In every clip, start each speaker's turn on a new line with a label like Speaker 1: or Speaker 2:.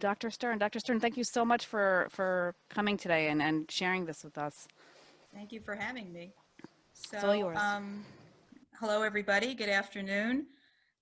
Speaker 1: Dr. Stern, thank you so much for coming today and sharing this with us.
Speaker 2: Thank you for having me.
Speaker 1: It's all
Speaker 2: So,
Speaker 1: yours.
Speaker 2: hello everybody, good afternoon.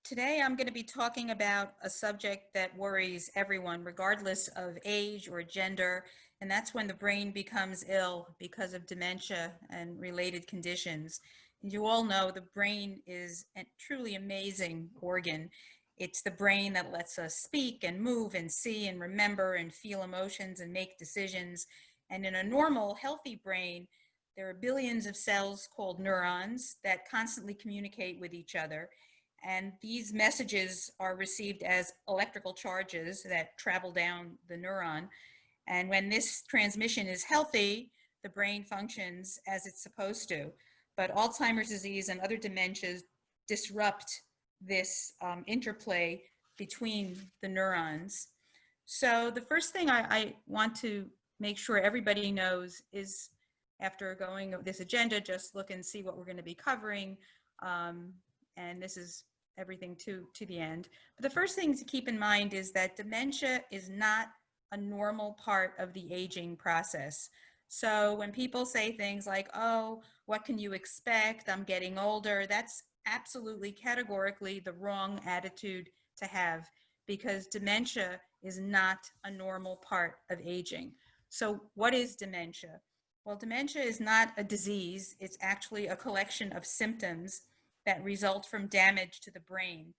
Speaker 2: Today I'm going to be talking about a subject that worries everyone, regardless of age or gender, and that's when the brain becomes ill because of dementia and related conditions. And you all know the brain is a truly amazing organ. It's the brain that lets us speak and move and see and remember and feel emotions and make decisions. And in a normal, healthy brain, there are billions of cells called neurons that constantly communicate with each other. And these messages are received as electrical charges that travel down the neuron. And when this transmission is healthy, the brain functions as it's supposed to. But Alzheimer's disease and other dementias disrupt this interplay between the neurons. So the first thing I want to make sure everybody knows is, after going over this agenda, just look and see what we're going to be covering. And this is everything to the end. But the first thing to keep in mind is that dementia is not a normal part of the aging process. So when people say things like, oh, what can you expect? I'm getting older. That's absolutely categorically the wrong attitude to have, because dementia is not a normal part of aging. So what is dementia? Well, dementia is not a disease. It's actually a collection of symptoms that result from damage to the brain.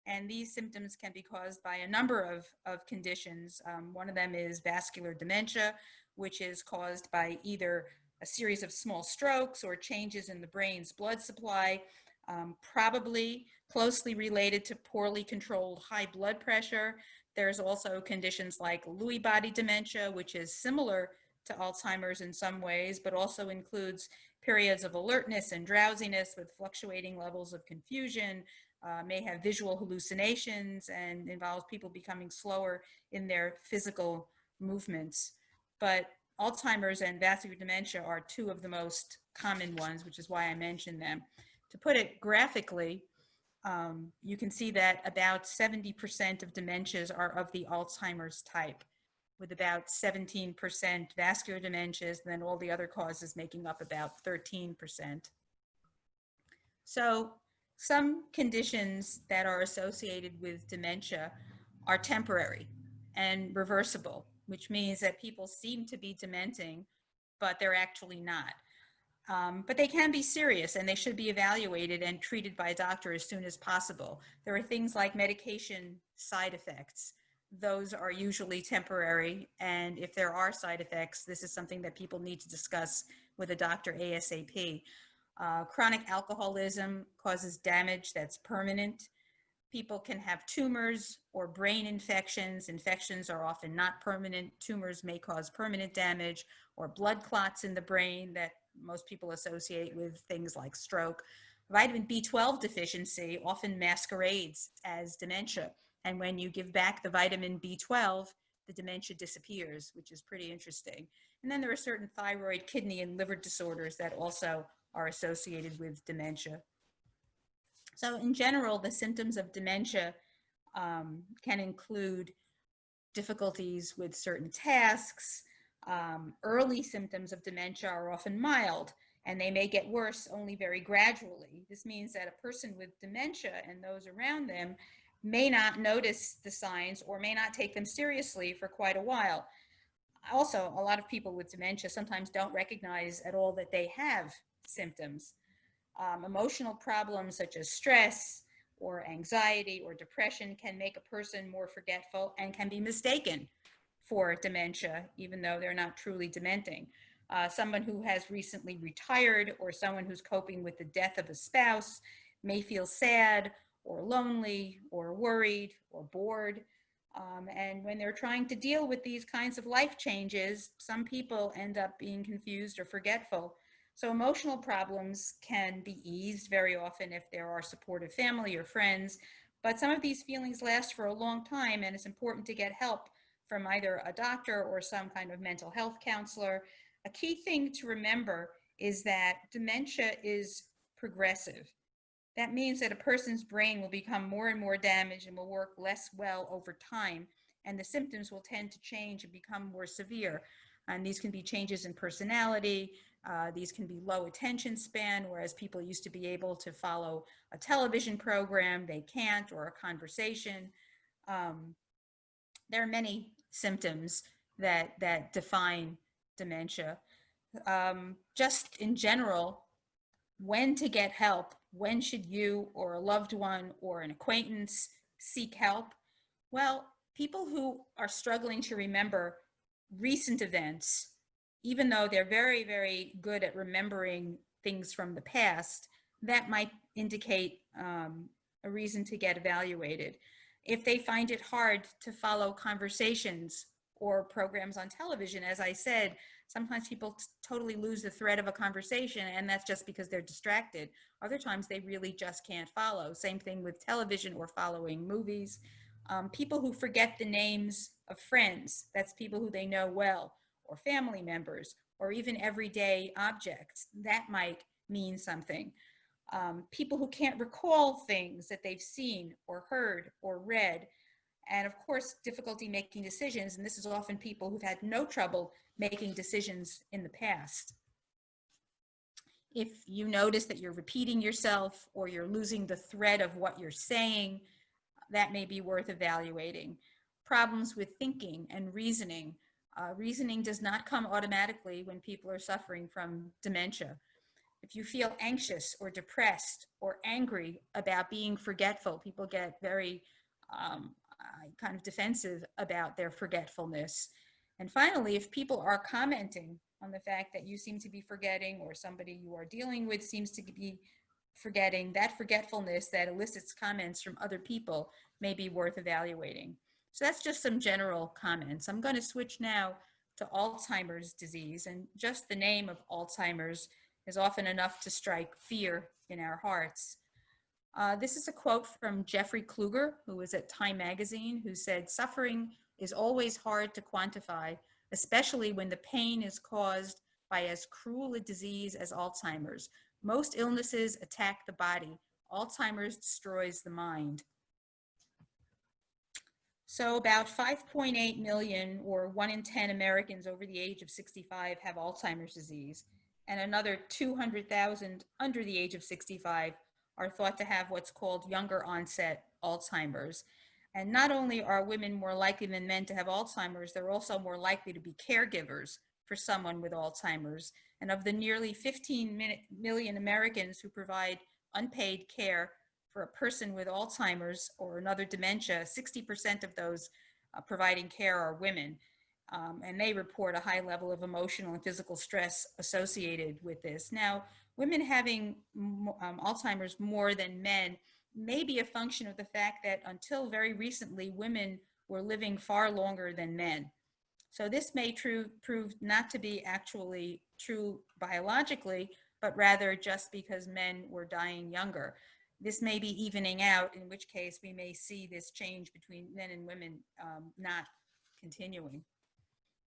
Speaker 2: And these symptoms can be caused by a number of conditions. One of them is vascular dementia, which is caused by either a series of small strokes or changes in the brain's blood supply, probably closely related to poorly controlled high blood pressure. There's also conditions like Lewy body dementia, which is similar to Alzheimer's in some ways, but also includes periods of alertness and drowsiness with fluctuating levels of confusion, may have visual hallucinations, and involves people becoming slower in their physical movements. But Alzheimer's and vascular dementia are two of the most common ones, which is why I mentioned them. To put it graphically, you can see that about 70% of dementias are of the Alzheimer's type, with about 17% vascular dementias, and then all the other causes making up about 13%. So some conditions that are associated with dementia are temporary and reversible, which means that people seem to be dementing, but they're actually not. But they can be serious, and they should be evaluated and treated by a doctor as soon as possible. There are things like medication side effects. Those are usually temporary, and if there are side effects, this is something that people need to discuss with a doctor ASAP. Chronic alcoholism causes damage that's permanent. People can have tumors or brain infections. Infections are often not permanent. Tumors may cause permanent damage, or blood clots in the brain that most people associate with things like stroke. Vitamin B12 deficiency often masquerades as dementia. And when you give back the vitamin B12, the dementia disappears, which is pretty interesting. And then there are certain thyroid, kidney, and liver disorders that also are associated with dementia. So in general, the symptoms of dementia can include difficulties with certain tasks. Early symptoms of dementia are often mild, and they may get worse only very gradually. This means that a person with dementia and those around them may not notice the signs or may not take them seriously for quite a while. Also, a lot of people with dementia sometimes don't recognize at all that they have symptoms. Emotional problems such as stress or anxiety or depression can make a person more forgetful and can be mistaken for dementia, even though they're not truly dementing. Someone who has recently retired or someone who's coping with the death of a spouse may feel sad or lonely or worried or bored. And when they're trying to deal with these kinds of life changes, some people end up being confused or forgetful. So emotional problems can be eased very often if there are supportive family or friends, but some of these feelings last for a long time, and it's important to get help from either a doctor or some kind of mental health counselor. A key thing to remember is that dementia is progressive. That means that a person's brain will become more and more damaged and will work less well over time. and the symptoms will tend to change and become more severe. And these can be changes in personality. These can be low attention span, whereas people used to be able to follow a television program, they can't, or a conversation. There are many symptoms that define dementia. Just in general, when to get help, when should you or a loved one or an acquaintance seek help? Well, people who are struggling to remember recent events, even though they're very, very good at remembering things from the past, that might indicate a reason to get evaluated. If they find it hard to follow conversations or programs on television, as I said, sometimes people totally lose the thread of a conversation, and that's just because they're distracted. Other times they really just can't follow. Same thing with television or following movies. People who forget the names of friends, that's people who they know well, or family members, or even everyday objects, that might mean something. People who can't recall things that they've seen or heard or read, and of course, difficulty making decisions. And this is often people who've had no trouble making decisions in the past. If you notice that you're repeating yourself or you're losing the thread of what you're saying, that may be worth evaluating. Problems with thinking and reasoning. Reasoning does not come automatically when people are suffering from dementia. If you feel anxious or depressed or angry about being forgetful, people get very kind of defensive about their forgetfulness. And finally, if people are commenting on the fact that you seem to be forgetting, or somebody you are dealing with seems to be forgetting, that forgetfulness that elicits comments from other people may be worth evaluating. So that's just some general comments. I'm going to switch now to Alzheimer's disease, and just the name of Alzheimer's is often enough to strike fear in our hearts. This is a quote from Jeffrey Kluger, who was at Time magazine, who said, "Suffering is always hard to quantify, especially when the pain is caused by as cruel a disease as Alzheimer's. Most illnesses attack the body. Alzheimer's destroys the mind." So about 5.8 million, or 1 in 10 Americans over the age of 65 have Alzheimer's disease, and another 200,000 under the age of 65 are thought to have what's called younger onset Alzheimer's. And not only are women more likely than men to have Alzheimer's, they're also more likely to be caregivers for someone with Alzheimer's. And of the nearly 15 million Americans who provide unpaid care for a person with Alzheimer's or another dementia, 60% of those providing care are women. And they report a high level of emotional and physical stress associated with this. Now, women having Alzheimer's more than men may be a function of the fact that until very recently, women were living far longer than men. So this may prove not to be actually true biologically, but rather just because men were dying younger. This may be evening out, in which case we may see this change between men and women not continuing.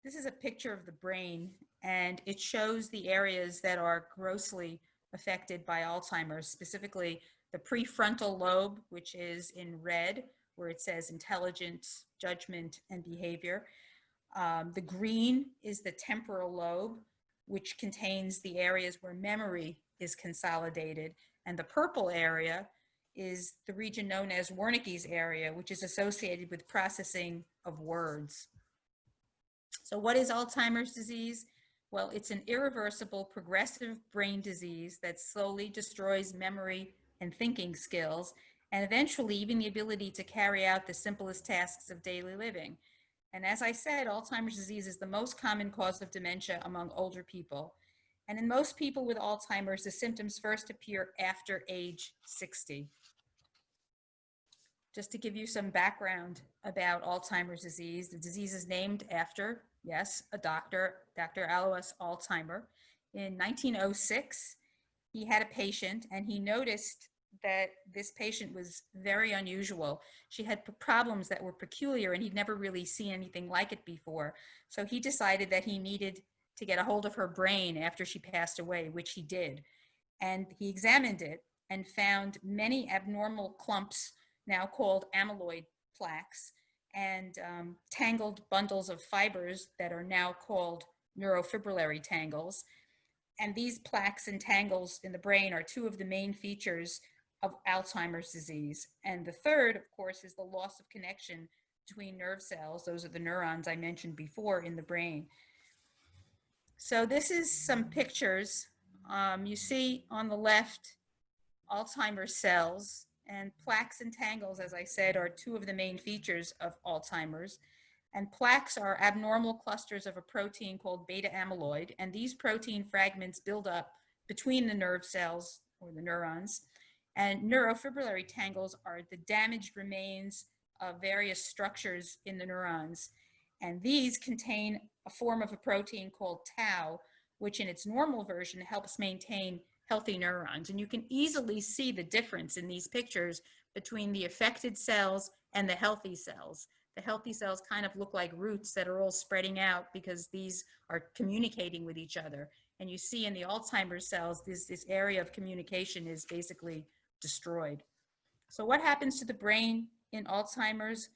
Speaker 2: This is a picture of the brain, and it shows the areas that are grossly affected by Alzheimer's, specifically the prefrontal lobe, which is in red, where it says intelligence, judgment, and behavior. The green is the temporal lobe, which contains the areas where memory is consolidated. And the purple area is the region known as Wernicke's area, which is associated with processing of words. So what is Alzheimer's disease? Well, it's an irreversible progressive brain disease that slowly destroys memory and thinking skills, and eventually even the ability to carry out the simplest tasks of daily living. And as I said, Alzheimer's disease is the most common cause of dementia among older people. And in most people with Alzheimer's, the symptoms first appear after age 60. Just to give you some background about Alzheimer's disease, the disease is named after, yes, a doctor, Dr. Alois Alzheimer. In 1906, he had a patient, and he noticed that this patient was very unusual. She had problems that were peculiar, and he'd never really seen anything like it before. So he decided that he needed to get a hold of her brain after she passed away, which he did. And he examined it and found many abnormal clumps, now called amyloid plaques, and tangled bundles of fibers that are now called neurofibrillary tangles. And these plaques and tangles in the brain are two of the main features of Alzheimer's disease. And the third, of course, is the loss of connection between nerve cells. Those are the neurons I mentioned before in the brain. So this is some pictures. You see on the left Alzheimer's cells, and plaques and tangles, as I said, are two of the main features of Alzheimer's. And plaques are abnormal clusters of a protein called beta amyloid, and these protein fragments build up between the nerve cells or the neurons. And neurofibrillary tangles are the damaged remains of various structures in the neurons. And these contain a form of a protein called tau, which in its normal version helps maintain healthy neurons. And you can easily see the difference in these pictures between the affected cells and the healthy cells. The healthy cells kind of look like roots that are all spreading out because these are communicating with each other. And you see in the Alzheimer's cells, this area of communication is basically destroyed. So what happens to the brain in Alzheimer's?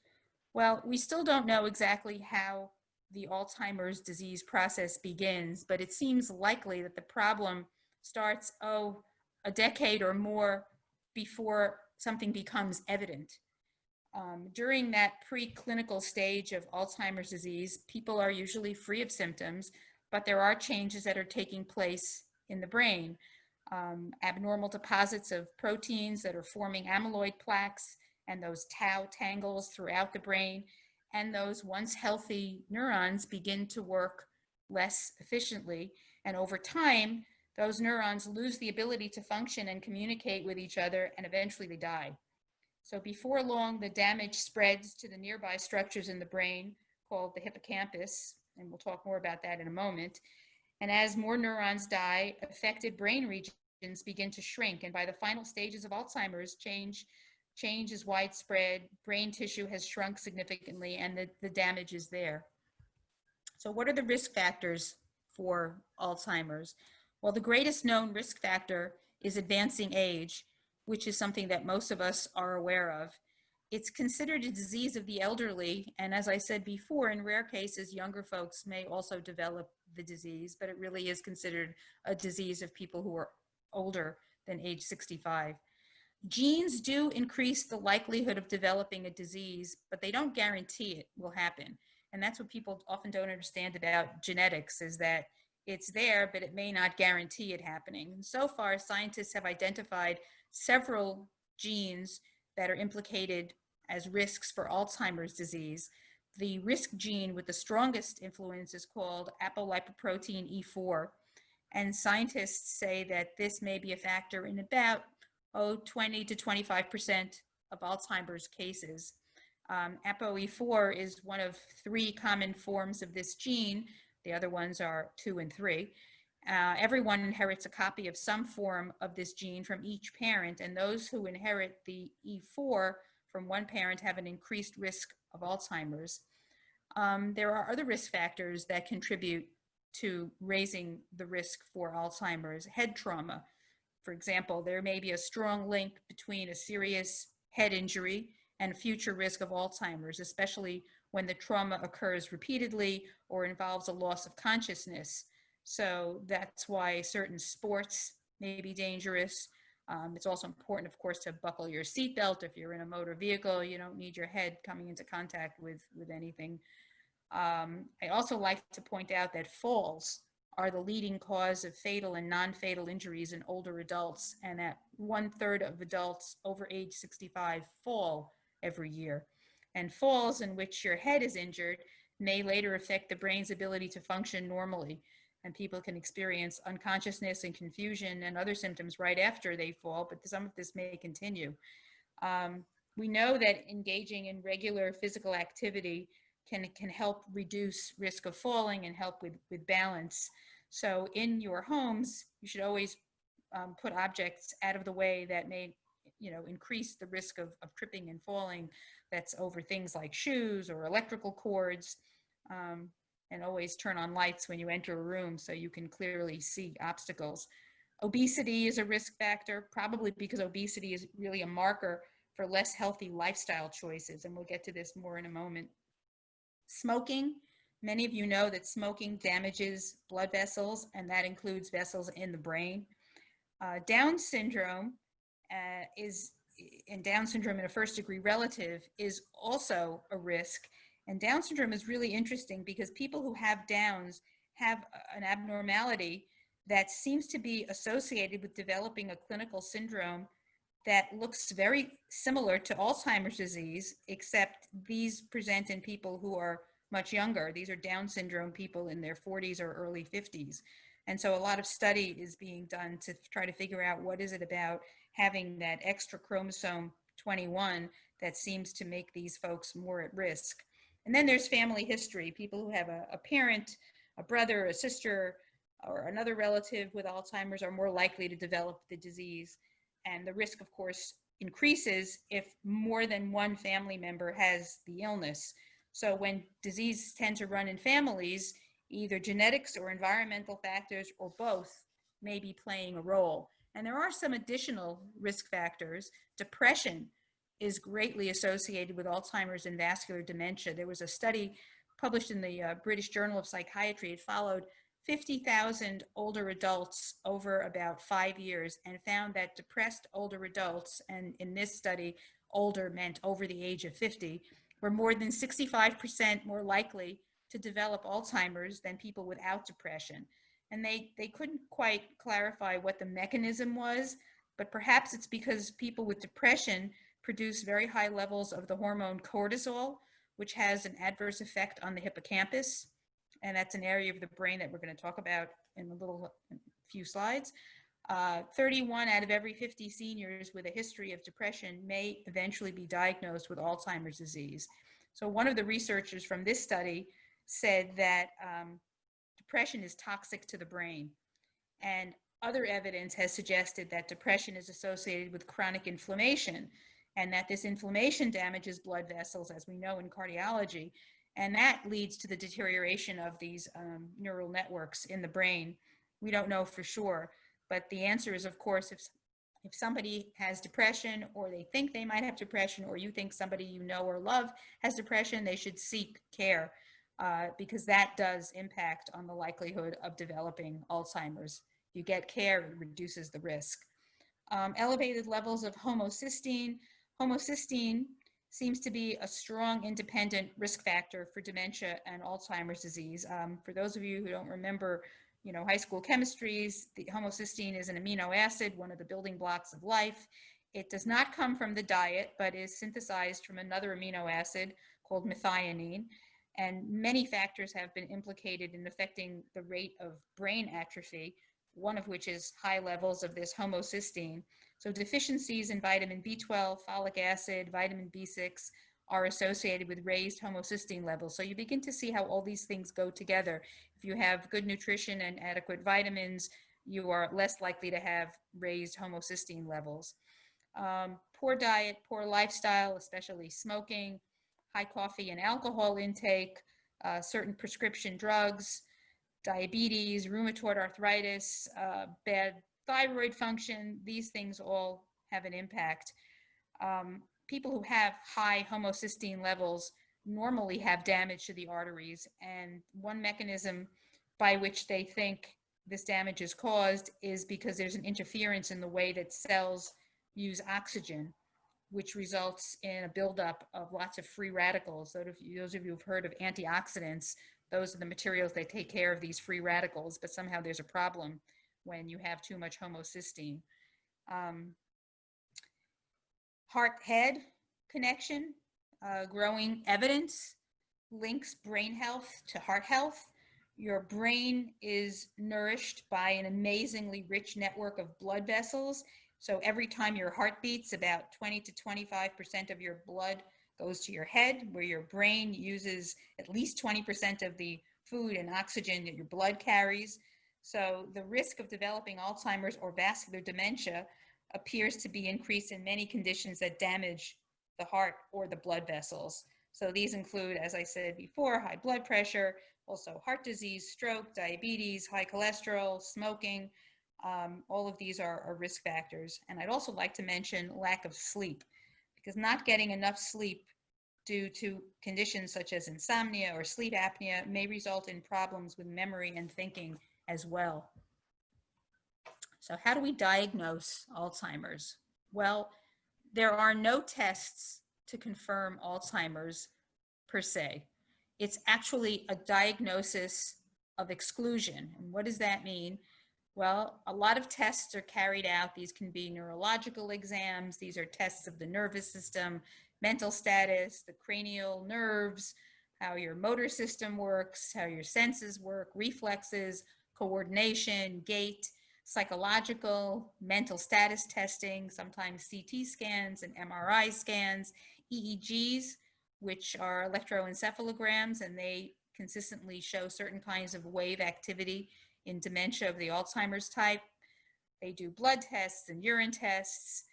Speaker 2: Well, we still don't know exactly how the Alzheimer's disease process begins, but it seems likely that the problem starts, a decade or more before something becomes evident. During that preclinical stage of Alzheimer's disease, people are usually free of symptoms, but there are changes that are taking place in the brain. Abnormal deposits of proteins that are forming amyloid plaques and those tau tangles throughout the brain, and those once healthy neurons begin to work less efficiently. And over time, those neurons lose the ability to function and communicate with each other, and eventually they die. So before long, the damage spreads to the nearby structures in the brain called the hippocampus, and we'll talk more about that in a moment. And as more neurons die, affected brain regions begin to shrink. And by the final stages of Alzheimer's, change is widespread, brain tissue has shrunk significantly, and the damage is there. So what are the risk factors for Alzheimer's? Well, the greatest known risk factor is advancing age, which is something that most of us are aware of. It's considered a disease of the elderly, and as I said before, in rare cases, younger folks may also develop the disease, but it really is considered a disease of people who are older than age 65. Genes do increase the likelihood of developing a disease, but they don't guarantee it will happen. And that's what people often don't understand about genetics, is that it's there, but it may not guarantee it happening. And so far, scientists have identified several genes that are implicated as risks for Alzheimer's disease. The risk gene with the strongest influence is called apolipoprotein E4. And scientists say that this may be a factor in about 20 to 25% of Alzheimer's cases. ApoE4 is one of 3 common forms of this gene. The other ones are 2 and 3. Everyone inherits a copy of some form of this gene from each parent, and those who inherit the E4 from one parent have an increased risk of Alzheimer's. There are other risk factors that contribute to raising the risk for Alzheimer's. Head trauma, for example, there may be a strong link between a serious head injury and future risk of Alzheimer's, especially when the trauma occurs repeatedly or involves a loss of consciousness. So that's why certain sports may be dangerous. It's also important, of course, to buckle your seatbelt. If you're in a motor vehicle, you don't need your head coming into contact with anything. I also like to point out that falls are the leading cause of fatal and non-fatal injuries in older adults, and that 1/3 of adults over age 65 fall every year. And falls in which your head is injured may later affect the brain's ability to function normally, and people can experience unconsciousness and confusion and other symptoms right after they fall, but some of this may continue. We know that engaging in regular physical activity can help reduce risk of falling and help with balance. So in your homes, you should always put objects out of the way that may increase the risk of tripping and falling. That's over things like shoes or electrical cords, and always turn on lights when you enter a room so you can clearly see obstacles. Obesity is a risk factor, probably because obesity is really a marker for less healthy lifestyle choices, and we'll get to this more in a moment. Smoking, many of you know that smoking damages blood vessels, and that includes vessels in the brain. Down syndrome and Down syndrome in a first-degree relative is also a risk. And Down syndrome is really interesting because people who have Downs have an abnormality that seems to be associated with developing a clinical syndrome that looks very similar to Alzheimer's disease, except these present in people who are much younger. These are Down syndrome people in their 40s or early 50s. And so a lot of study is being done to try to figure out what is it about having that extra chromosome 21 that seems to make these folks more at risk. And then there's family history, people who have a parent, a brother, a sister, or another relative with Alzheimer's are more likely to develop the disease. And the risk, of course, increases if more than one family member has the illness. So when disease tends to run in families, either genetics or environmental factors or both may be playing a role. And there are some additional risk factors. Depression is greatly associated with Alzheimer's and vascular dementia. There was a study published in the British Journal of Psychiatry. It followed 50,000 older adults over about 5 years and found that depressed older adults, and in this study, older meant over the age of 50, were more than 65% more likely to develop Alzheimer's than people without depression. And they couldn't quite clarify what the mechanism was, but perhaps it's because people with depression produce very high levels of the hormone cortisol, which has an adverse effect on the hippocampus. And that's an area of the brain that we're going to talk about in a few slides. 31 out of every 50 seniors with a history of depression may eventually be diagnosed with Alzheimer's disease. So one of the researchers from this study said that depression is toxic to the brain. And other evidence has suggested that depression is associated with chronic inflammation, and that this inflammation damages blood vessels, as we know in cardiology, and that leads to the deterioration of these neural networks in the brain. We don't know for sure, but the answer is, of course, if somebody has depression, or they think they might have depression, or you think somebody you know or love has depression, they should seek care because that does impact on the likelihood of developing Alzheimer's. You get care, it reduces the risk. Elevated levels of homocysteine. Homocysteine seems to be a strong independent risk factor for dementia and Alzheimer's disease. For those of you who don't remember, high school chemistries, the homocysteine is an amino acid, one of the building blocks of life. It does not come from the diet, but is synthesized from another amino acid called methionine. And many factors have been implicated in affecting the rate of brain atrophy, one of which is high levels of this homocysteine. So deficiencies in vitamin B12, folic acid, vitamin B6 are associated with raised homocysteine levels. So you begin to see how all these things go together. If you have good nutrition and adequate vitamins, you are less likely to have raised homocysteine levels. Poor diet, poor lifestyle, especially smoking, high coffee and alcohol intake, certain prescription drugs, diabetes, rheumatoid arthritis, bad thyroid function, these things all have an impact. People who have high homocysteine levels normally have damage to the arteries, and one mechanism by which they think this damage is caused is because there's an interference in the way that cells use oxygen, which results in a buildup of lots of free radicals. So those of you who've heard of antioxidants, those are the materials that take care of these free radicals, but somehow there's a problem when you have too much homocysteine. Heart-head connection, growing evidence links brain health to heart health. Your brain is nourished by an amazingly rich network of blood vessels. So every time your heart beats, about 20 to 25% of your blood goes to your head, where your brain uses at least 20% of the food and oxygen that your blood carries. So the risk of developing Alzheimer's or vascular dementia appears to be increased in many conditions that damage the heart or the blood vessels. So these include, as I said before, high blood pressure, also heart disease, stroke, diabetes, high cholesterol, smoking. All of these are risk factors. And I'd also like to mention lack of sleep, because not getting enough sleep due to conditions such as insomnia or sleep apnea may result in problems with memory and thinking as well. So how do we diagnose Alzheimer's? Well, there are no tests to confirm Alzheimer's per se. It's actually a diagnosis of exclusion. And what does that mean? Well, a lot of tests are carried out. These can be neurological exams. These are tests of the nervous system, mental status, the cranial nerves, how your motor system works, how your senses work, reflexes, coordination, gait, psychological, mental status testing, sometimes CT scans and MRI scans, EEGs, which are electroencephalograms, and they consistently show certain kinds of wave activity in dementia of the Alzheimer's type. They do blood tests and urine tests.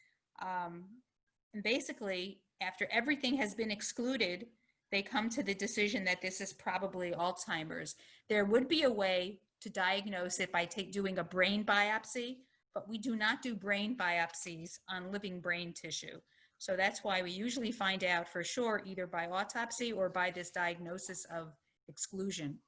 Speaker 2: And basically, after everything has been excluded, they come to the decision that this is probably Alzheimer's. There would be a way to diagnose it by doing a brain biopsy, but we do not do brain biopsies on living brain tissue. So that's why we usually find out for sure either by autopsy or by this diagnosis of exclusion.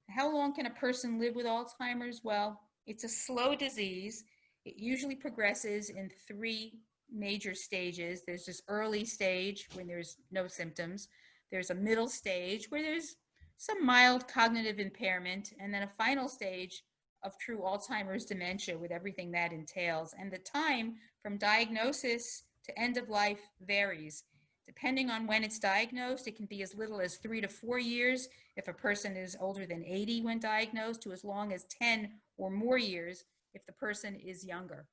Speaker 2: How long can a person live with Alzheimer's? Well, it's a slow disease. It usually progresses in 3 major stages. There's this early stage when there's no symptoms. There's a middle stage where there's some mild cognitive impairment, and then a final stage of true Alzheimer's dementia with everything that entails. And the time from diagnosis to end of life varies. Depending on when it's diagnosed, it can be as little as 3 to 4 years if a person is older than 80 when diagnosed, to as long as 10 or more years if the person is younger.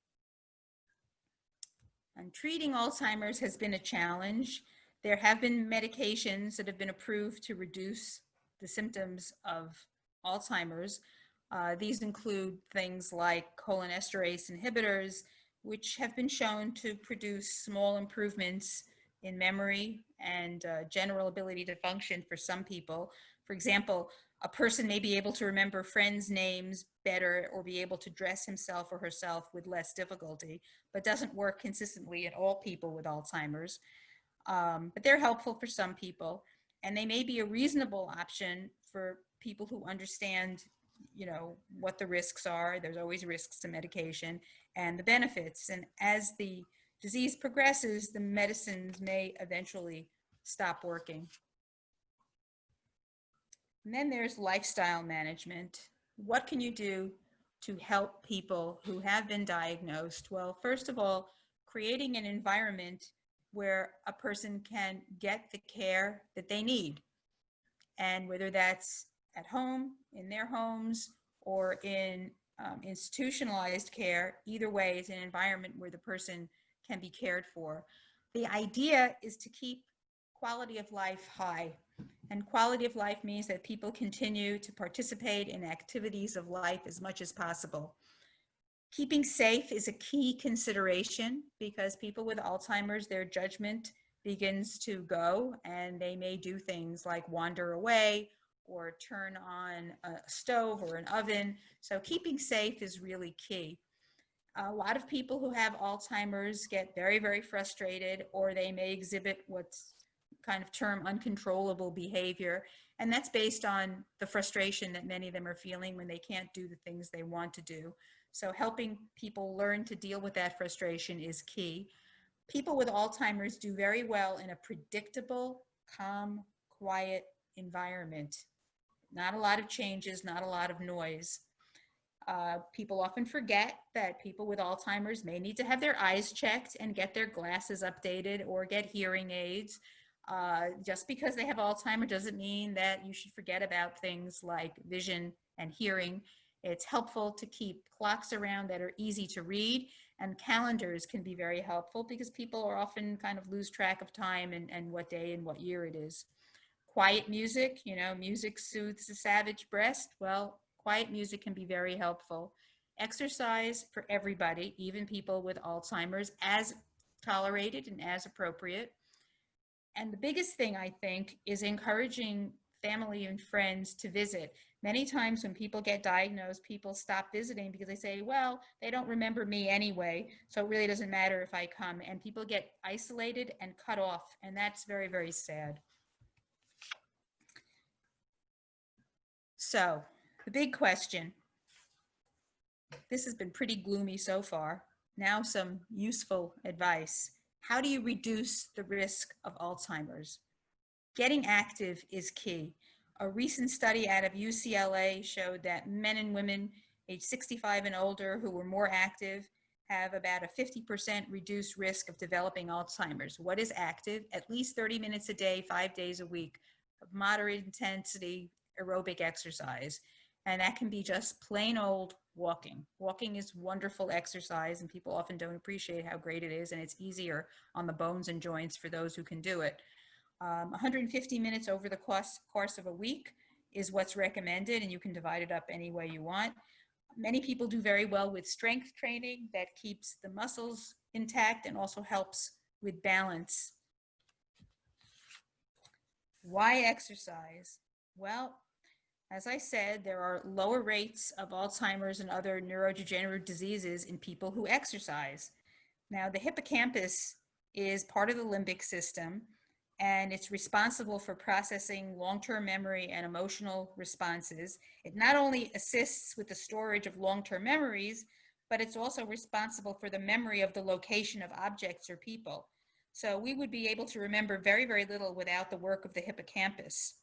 Speaker 2: And treating Alzheimer's has been a challenge. There have been medications that have been approved to reduce the symptoms of Alzheimer's. These include things like cholinesterase inhibitors, which have been shown to produce small improvements in memory and general ability to function for some people. For example, a person may be able to remember friends' names better or be able to dress himself or herself with less difficulty, but doesn't work consistently in all people with Alzheimer's. But they're helpful for some people, and they may be a reasonable option for people who understand, what the risks are. There's always risks to medication and the benefits. And as the disease progresses, the medicines may eventually stop working. And then there's lifestyle management. What can you do to help people who have been diagnosed? Well, first of all, creating an environment where a person can get the care that they need. And whether that's at home, in their homes, or in institutionalized care, either way, it's an environment where the person can be cared for. The idea is to keep quality of life high. And quality of life means that people continue to participate in activities of life as much as possible. Keeping safe is a key consideration because people with Alzheimer's, their judgment begins to go, and they may do things like wander away or turn on a stove or an oven. So keeping safe is really key. A lot of people who have Alzheimer's get very, very frustrated, or they may exhibit what's kind of termed uncontrollable behavior. And that's based on the frustration that many of them are feeling when they can't do the things they want to do. So helping people learn to deal with that frustration is key. People with Alzheimer's do very well in a predictable, calm, quiet environment. Not a lot of changes, not a lot of noise. People often forget that people with Alzheimer's may need to have their eyes checked and get their glasses updated or get hearing aids. Just because they have Alzheimer's doesn't mean that you should forget about things like vision and hearing. It's helpful to keep clocks around that are easy to read, and calendars can be very helpful because people are often kind of lose track of time and what day and what year it is. Quiet music, music soothes the savage breast. Well, quiet music can be very helpful. Exercise for everybody, even people with Alzheimer's, as tolerated and as appropriate. And the biggest thing, I think, is encouraging family and friends to visit. Many times when people get diagnosed, people stop visiting because they say, well, they don't remember me anyway, so it really doesn't matter if I come. And people get isolated and cut off, and that's very, very sad. So the big question, this has been pretty gloomy so far. Now some useful advice. How do you reduce the risk of Alzheimer's? Getting active is key. A recent study out of UCLA showed that men and women age 65 and older who were more active have about a 50% reduced risk of developing Alzheimer's. What is active? At least 30 minutes a day, 5 days a week of moderate intensity aerobic exercise. And that can be just plain old walking. Walking is wonderful exercise, and people often don't appreciate how great it is, and it's easier on the bones and joints for those who can do it. 150 minutes over the course of a week is what's recommended, and you can divide it up any way you want. Many people do very well with strength training that keeps the muscles intact and also helps with balance. Why exercise? Well, as I said, there are lower rates of Alzheimer's and other neurodegenerative diseases in people who exercise. Now, the hippocampus is part of the limbic system, and it's responsible for processing long-term memory and emotional responses. It not only assists with the storage of long-term memories, but it's also responsible for the memory of the location of objects or people. So we would be able to remember very, very little without the work of the hippocampus.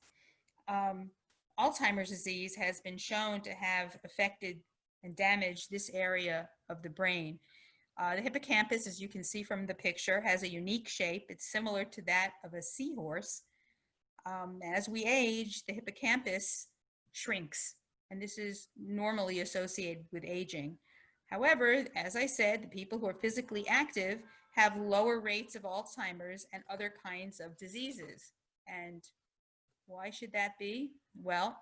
Speaker 2: Alzheimer's disease has been shown to have affected and damaged this area of the brain. The hippocampus, as you can see from the picture, has a unique shape. It's similar to that of a seahorse. As we age, the hippocampus shrinks, and this is normally associated with aging. However, as I said, the people who are physically active have lower rates of Alzheimer's and other kinds of diseases. And why should that be? Well,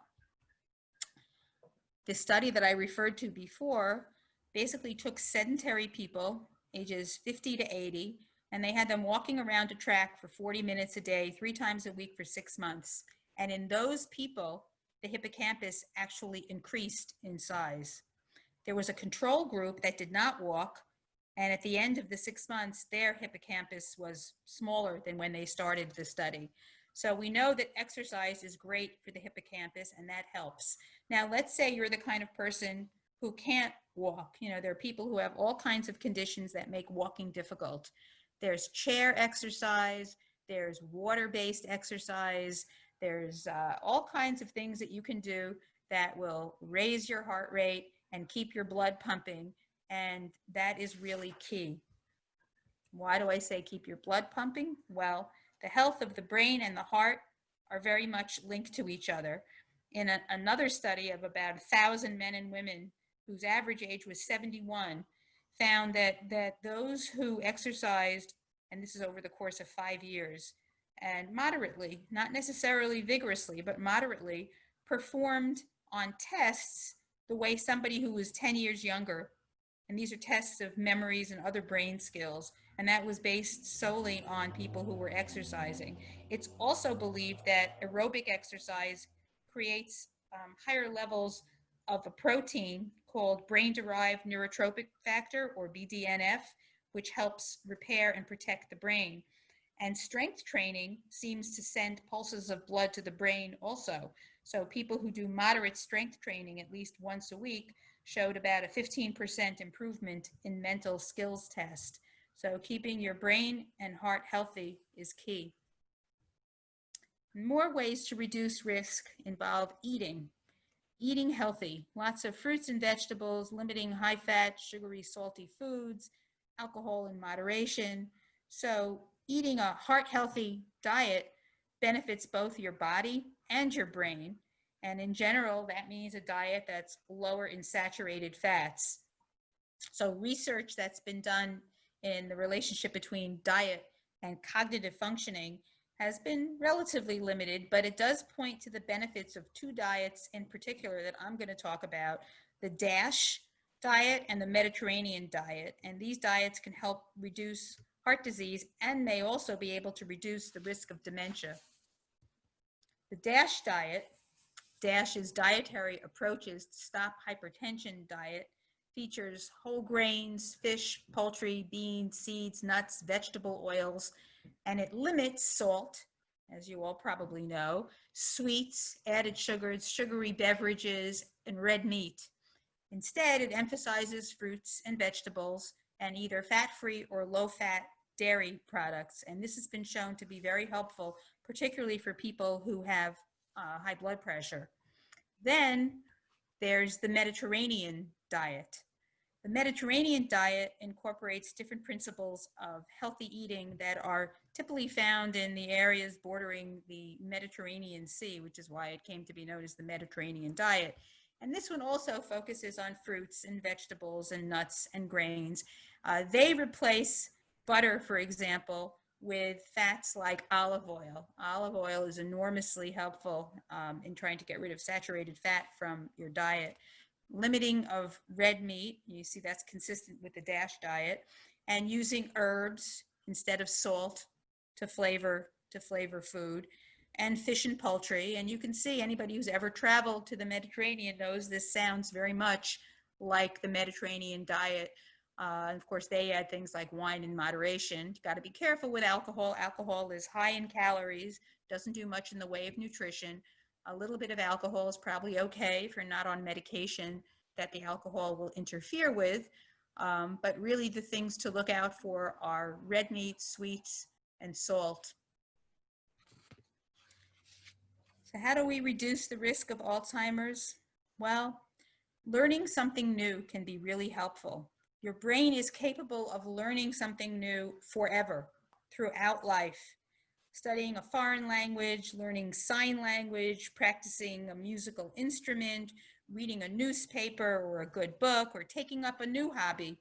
Speaker 2: the study that I referred to before basically took sedentary people, ages 50 to 80, and they had them walking around a track for 40 minutes a day, 3 times a week for 6 months. And in those people, the hippocampus actually increased in size. There was a control group that did not walk, and at the end of the 6 months, their hippocampus was smaller than when they started the study. So we know that exercise is great for the hippocampus, and that helps. Now, let's say you're the kind of person who can't walk. You know, there are people who have all kinds of conditions that make walking difficult. There's chair exercise, there's water-based exercise, there's all kinds of things that you can do that will raise your heart rate and keep your blood pumping, and that is really key. Why do I say keep your blood pumping? Well, the health of the brain and the heart are very much linked to each other. In another study of about 1,000 men and women whose average age was 71, found that those who exercised, and this is over the course of 5 years, and moderately, not necessarily vigorously, but moderately, performed on tests the way somebody who was 10 years younger. And these are tests of memories and other brain skills. And that was based solely on people who were exercising. It's also believed that aerobic exercise creates higher levels of a protein called brain-derived neurotrophic factor, or BDNF, which helps repair and protect the brain. And strength training seems to send pulses of blood to the brain also. So people who do moderate strength training at least once a week showed about a 15% improvement in mental skills test. So keeping your brain and heart healthy is key. More ways to reduce risk involve eating healthy, lots of fruits and vegetables, limiting high-fat, sugary, salty foods, alcohol in moderation. So eating a heart-healthy diet benefits both your body and your brain. And in general, that means a diet that's lower in saturated fats. So research that's been done in the relationship between diet and cognitive functioning has been relatively limited, but it does point to the benefits of 2 diets in particular that I'm going to talk about: the DASH diet and the Mediterranean diet. And these diets can help reduce heart disease and may also be able to reduce the risk of dementia. The DASH diet DASH's Dietary Approaches to Stop Hypertension diet features whole grains, fish, poultry, beans, seeds, nuts, vegetable oils, and it limits salt, as you all probably know, sweets, added sugars, sugary beverages, and red meat. Instead, it emphasizes fruits and vegetables and either fat-free or low-fat dairy products. And this has been shown to be very helpful, particularly for people who have high blood pressure. Then there's the Mediterranean diet. The Mediterranean diet incorporates different principles of healthy eating that are typically found in the areas bordering the Mediterranean Sea, which is why it came to be known as the Mediterranean diet. And this one also focuses on fruits and vegetables and nuts and grains. They replace butter, for example, with fats like olive oil. Olive oil is enormously helpful in trying to get rid of saturated fat from your diet. Limiting of red meat, you see that's consistent with the DASH diet, and using herbs instead of salt to flavor food, and fish and poultry. And you can see anybody who's ever traveled to the Mediterranean knows this sounds very much like the Mediterranean diet. Of course, they add things like wine in moderation. You've got to be careful with alcohol. Alcohol is high in calories, doesn't do much in the way of nutrition. A little bit of alcohol is probably okay if you're not on medication that the alcohol will interfere with. But really the things to look out for are red meat, sweets, and salt. So how do we reduce the risk of Alzheimer's? Well, learning something new can be really helpful. Your brain is capable of learning something new forever, throughout life. Studying a foreign language, learning sign language, practicing a musical instrument, reading a newspaper or a good book, or taking up a new hobby.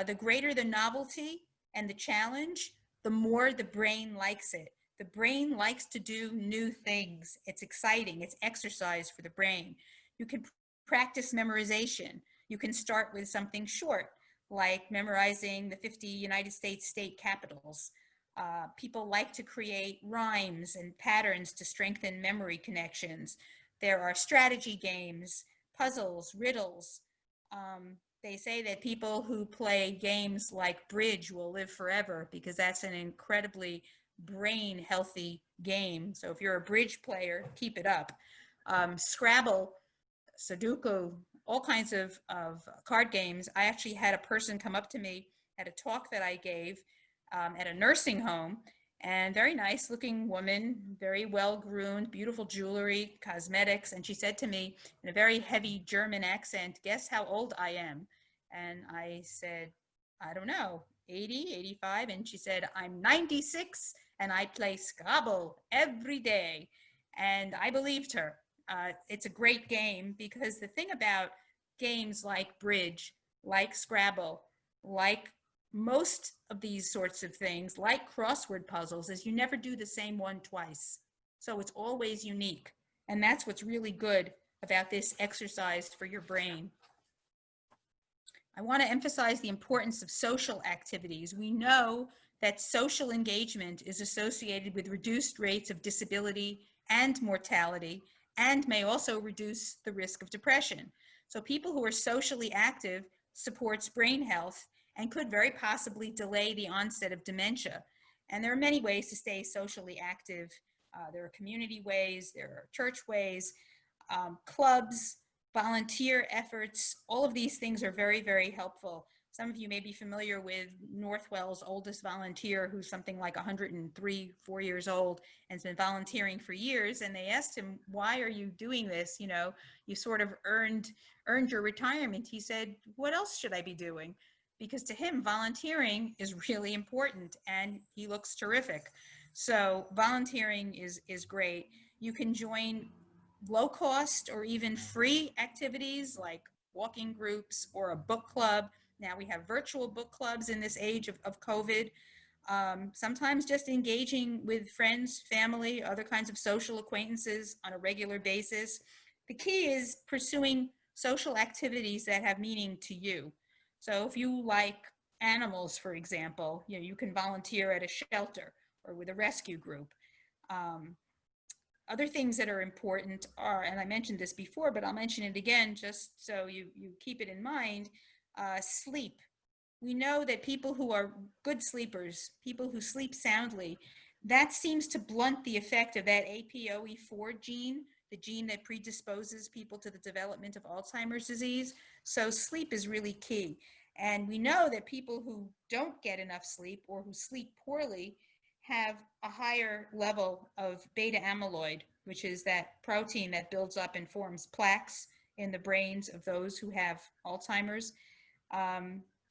Speaker 2: The greater the novelty and the challenge, the more the brain likes it. The brain likes to do new things. It's exciting. It's exercise for the brain. You can practice memorization. You can start with something short, like memorizing the 50 United States state capitals. People like to create rhymes and patterns to strengthen memory connections. There are strategy games, puzzles, riddles. They say that people who play games like bridge will live forever because that's an incredibly brain healthy game. So if you're a bridge player, keep it up. Scrabble, Sudoku, all kinds of card games. I actually had a person come up to me at a talk that I gave at a nursing home, and very nice looking woman, very well groomed, beautiful jewelry, cosmetics. And she said to me in a very heavy German accent, "Guess how old I am?" And I said, "I don't know, 80, 85. And she said, "I'm 96 and I play Scrabble every day." And I believed her. It's a great game because the thing about games like bridge, like Scrabble, like most of these sorts of things, like crossword puzzles, is you never do the same one twice. So it's always unique. And that's what's really good about this exercise for your brain. I want to emphasize the importance of social activities. We know that social engagement is associated with reduced rates of disability and mortality, and may also reduce the risk of depression. So people who are socially active supports brain health and could very possibly delay the onset of dementia. And there are many ways to stay socially active. There are community ways, there are church ways, clubs, volunteer efforts. All of these things are very, very helpful. Some of you may be familiar with Northwell's oldest volunteer, who's something like 103, 4 years old, and has been volunteering for years. And they asked him, "Why are you doing this? You know, you sort of earned your retirement." He said, "What else should I be doing?" Because to him, volunteering is really important, and he looks terrific. So volunteering is great. You can join low cost or even free activities like walking groups or a book club. Now we have virtual book clubs in this age of COVID. Sometimes just engaging with friends, family, other kinds of social acquaintances on a regular basis. The key is pursuing social activities that have meaning to you. So if you like animals, for example, you can volunteer at a shelter or with a rescue group. Other things that are important are, and I mentioned this before, but I'll mention it again just so you keep it in mind, sleep. We know that people who are good sleepers, people who sleep soundly, that seems to blunt the effect of that APOE4 gene, the gene that predisposes people to the development of Alzheimer's disease. So sleep is really key. And we know that people who don't get enough sleep or who sleep poorly have a higher level of beta amyloid, which is that protein that builds up and forms plaques in the brains of those who have Alzheimer's.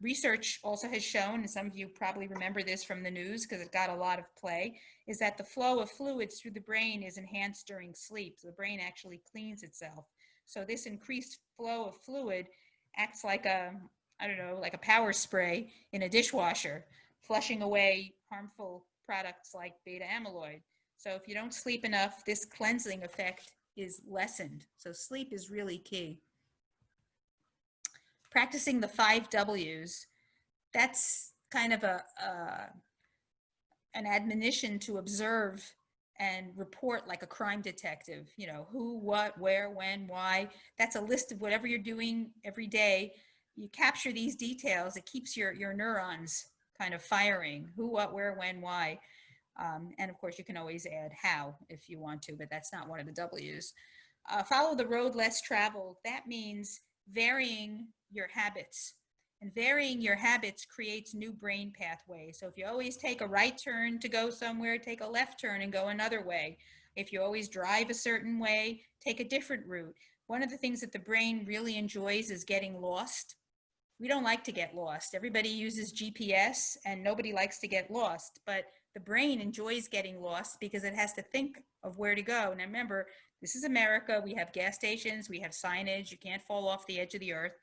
Speaker 2: Research also has shown, and some of you probably remember this from the news because it got a lot of play, is that the flow of fluids through the brain is enhanced during sleep. So the brain actually cleans itself. So this increased flow of fluid acts like a, I don't know, like a power spray in a dishwasher, flushing away harmful products like beta amyloid. So if you don't sleep enough, this cleansing effect is lessened. So sleep is really key. Practicing the 5 W's, that's kind of an admonition to observe and report like a crime detective, you know, who, what, where, when, why. That's a list of whatever you're doing every day. You capture these details, it keeps your neurons kind of firing, who, what, where, when, why. And of course, you can always add how if you want to, but that's not one of the W's. Follow the road less traveled. That means varying your habits. And varying your habits creates new brain pathways. So if you always take a right turn to go somewhere, take a left turn and go another way. If you always drive a certain way, take a different route. One of the things that the brain really enjoys is getting lost. We don't like to get lost. Everybody uses GPS and nobody likes to get lost, but the brain enjoys getting lost because it has to think of where to go. Now remember, this is America. We have gas stations, we have signage. You can't fall off the edge of the earth.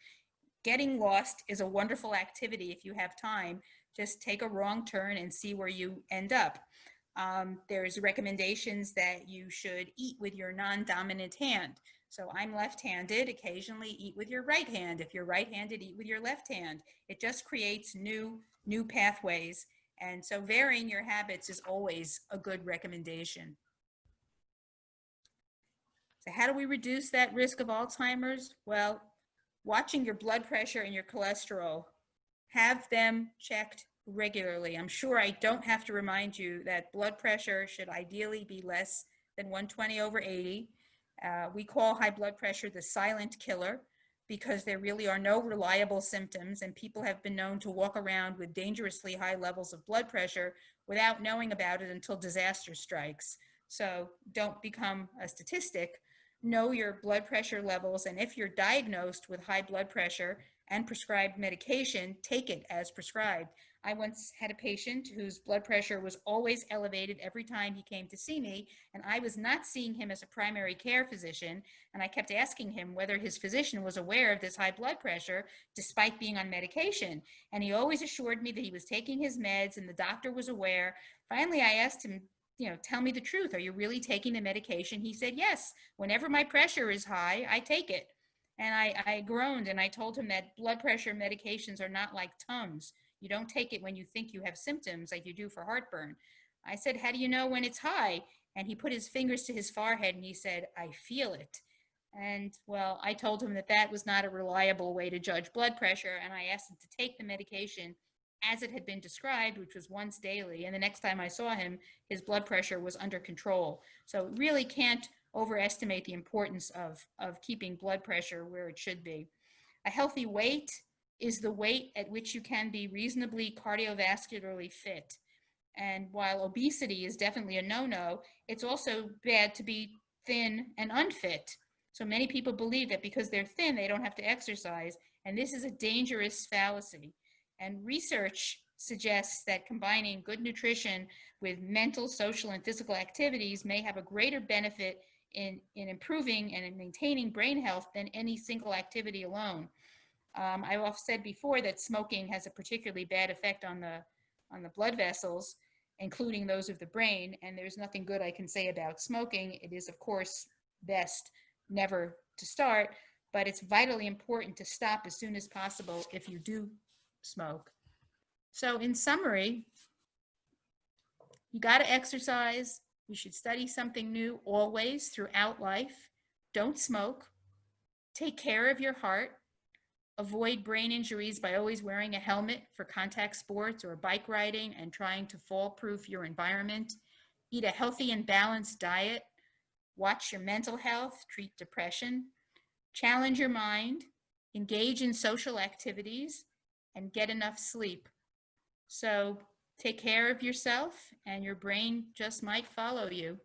Speaker 2: Getting lost is a wonderful activity if you have time. Just take a wrong turn and see where you end up. There's recommendations that you should eat with your non-dominant hand. So I'm left-handed. Occasionally eat with your right hand. If you're right-handed, eat with your left hand. It just creates new pathways. And so varying your habits is always a good recommendation. So how do we reduce that risk of Alzheimer's? Well, watching your blood pressure and your cholesterol, have them checked regularly. I'm sure I don't have to remind you that blood pressure should ideally be less than 120/80. We call high blood pressure the silent killer because there really are no reliable symptoms, and people have been known to walk around with dangerously high levels of blood pressure without knowing about it until disaster strikes. So don't become a statistic. Know your blood pressure levels, and if you're diagnosed with high blood pressure and prescribed medication, take it as prescribed. I once had a patient whose blood pressure was always elevated every time he came to see me, and I was not seeing him as a primary care physician, and I kept asking him whether his physician was aware of this high blood pressure despite being on medication, and he always assured me that he was taking his meds and the doctor was aware. Finally, I asked him, you know, tell me the truth. Are you really taking the medication? He said, yes. Whenever my pressure is high, I take it. And I groaned and I told him that blood pressure medications are not like Tums. You don't take it when you think you have symptoms like you do for heartburn. I said, how do you know when it's high? And he put his fingers to his forehead and he said, I feel it. And well, I told him that that was not a reliable way to judge blood pressure. And I asked him to take the medication as it had been described, which was once daily. And the next time I saw him, his blood pressure was under control. So really can't overestimate the importance of keeping blood pressure where it should be. A healthy weight is the weight at which you can be reasonably cardiovascularly fit. And while obesity is definitely a no-no, it's also bad to be thin and unfit. So many people believe that because they're thin, they don't have to exercise. And this is a dangerous fallacy. And research suggests that combining good nutrition with mental, social, and physical activities may have a greater benefit in improving and in maintaining brain health than any single activity alone. I've said before that smoking has a particularly bad effect on the blood vessels, including those of the brain, and there's nothing good I can say about smoking. It is, of course, best never to start, but it's vitally important to stop as soon as possible if you do smoke. So in summary, you got to exercise, You should study something new always throughout life. Don't smoke. Take care of your heart. Avoid brain injuries by always wearing a helmet for contact sports or bike riding and trying to fall-proof your environment. Eat a healthy and balanced diet. Watch your mental health. Treat depression. Challenge your mind. Engage in social activities and get enough sleep. So take care of yourself and your brain just might follow you.